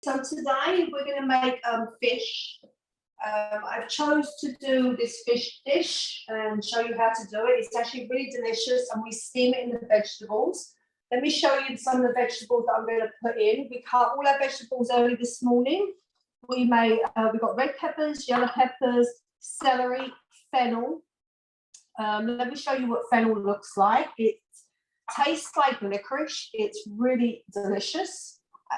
So today we're going to make fish. I've chose to do this fish dish and show you how to do it. It's actually really delicious, and we steam it in the vegetables. Let me show you some of the vegetables that I'm going to put in. We cut all our vegetables early this morning. We got red peppers, yellow peppers, celery, fennel. Let me show you what fennel looks like. It tastes like licorice. It's really delicious.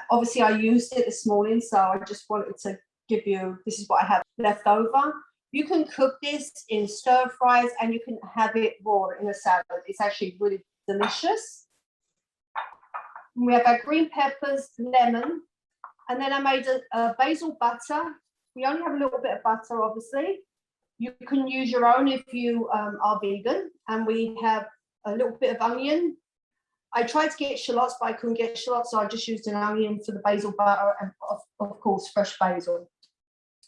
Obviously, I used it this morning, so I just wanted to give you, this is what I have left over. You can cook this in stir fries, and you can have it raw in a salad. It's actually really delicious. We have our green peppers, lemon, and then I made a basil butter. We only have a little bit of butter, obviously. You can use your own if you are vegan. And we have a little bit of onion. I tried to get shallots, but I couldn't get shallots, so I just used an onion for the basil butter and, of course, fresh basil.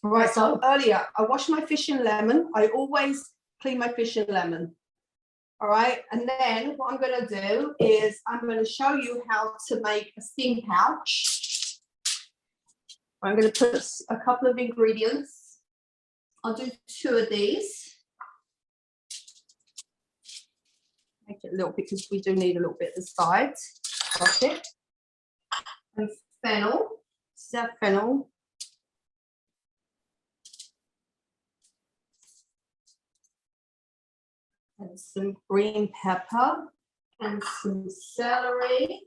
Right, so earlier, I washed my fish in lemon. I always clean my fish in lemon. All right, and then what I'm going to do is I'm going to show you how to make a steam pouch. I'm going to put a couple of ingredients. I'll do 2 of these. Make it a little bit, because we do need a little bit of the sides. Got it. And fennel. This is our fennel. And some green pepper and some celery.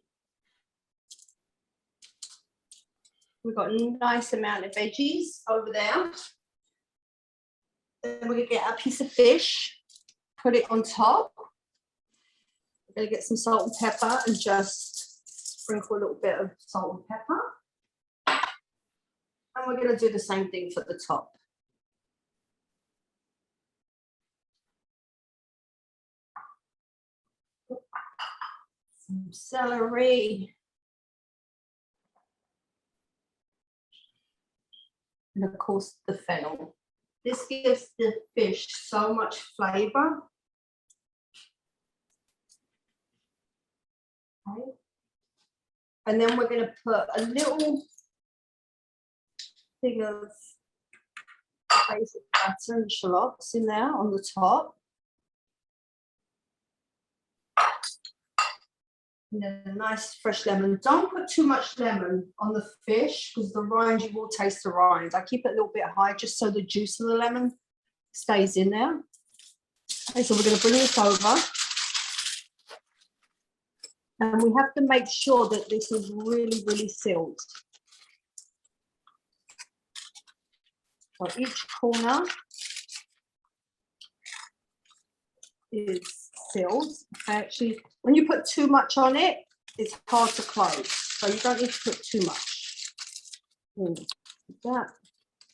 We've got a nice amount of veggies over there. Then we're going to get our piece of fish, put it on top. We're going to get some salt and pepper and just sprinkle a little bit of salt and pepper. And we're going to do the same thing for the top. Some celery. And of course the fennel. This gives the fish so much flavor. Okay. And then we're going to put a little thing of basil butter and shallots in there on the top. And then a nice fresh lemon. Don't put too much lemon on the fish, because the rind, you will taste the rind. I keep it a little bit high just so the juice of the lemon stays in there. Okay, so we're going to bring this over. And we have to make sure that this is really, really sealed. So each corner is sealed. Actually, when you put too much on it, it's hard to close. So you don't need to put too much. Like that.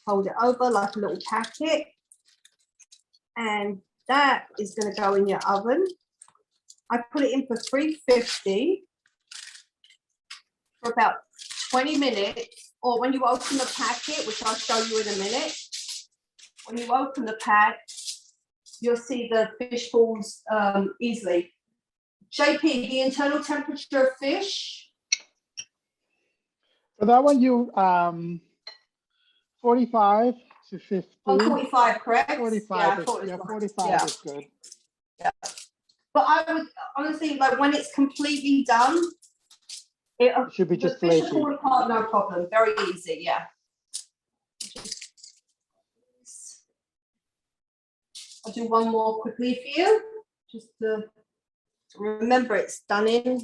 Hold it over like a little packet. And that is going to go in your oven. I put it in for 350 for about 20 minutes. Or when you open the packet, which I'll show you in a minute, when you open the pack, you'll see the fish falls easily. JP, the internal temperature of fish? For that one, you 45 to 50. Oh, 45, correct? 45, yeah, 45 is good. Yeah. But I would honestly, like, when it's completely done, it should be just flaky. flaky. Fall apart, no problem. Very easy, yeah. I'll do one more quickly for you. Just to remember, it's done in,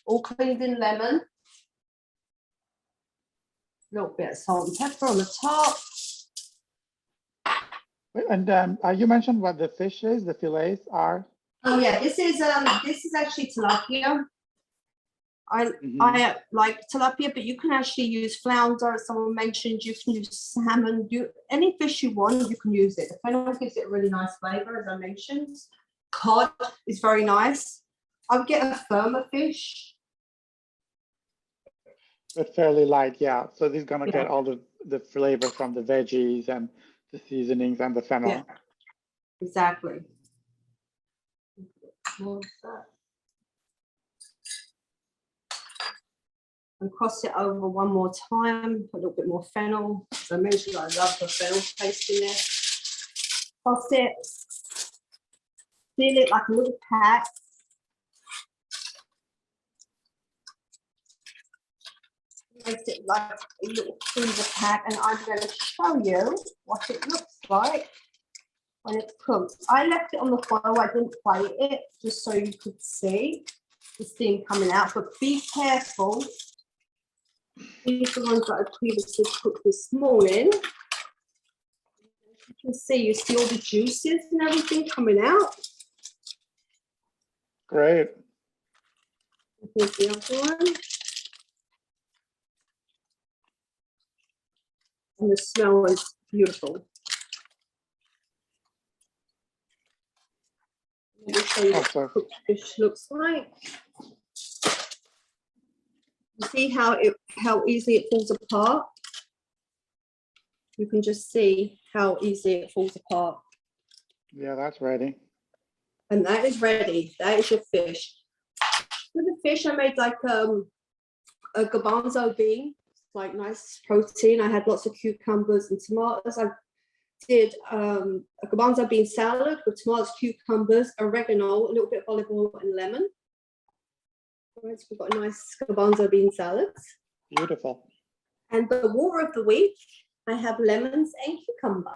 all cleaned in lemon. A little bit of salt and pepper on the top. And you mentioned what the fish is, the fillets are. Oh yeah, this is actually tilapia. I like tilapia, but you can actually use flounder. Someone mentioned you can use salmon. Any fish you want, you can use it. The fennel gives it a really nice flavor, as I mentioned. Cod is very nice. I would get a firmer fish. But fairly light, yeah. So this is gonna get all the flavor from the veggies and the seasonings and the fennel. Yeah, exactly. and cross it over one more time. Put a little bit more fennel. So I mentioned I love the fennel paste in there. Toss it. Seal it like a little pack. Make it like a little freezer pack, and I'm going to show you what it looks like when it's cooked. I left it on the foil. I didn't plate it just so you could see the steam coming out, but be careful. These are the ones that I previously cooked this morning. You see all the juices and everything coming out. Great. Here's the other one. And the smell is beautiful. Let me show you what cooked fish looks like. You see how easily it falls apart? You can just see how easily it falls apart. Yeah, that's ready. And that is ready. That is your fish. For the fish, I made like a garbanzo bean, like nice protein. I had lots of cucumbers and tomatoes. I did a garbanzo bean salad with tomatoes, cucumbers, oregano, a little bit of olive oil and lemon. All right, so we've got a nice garbanzo bean salad. Beautiful. And the water of the week, I have lemons and cucumber.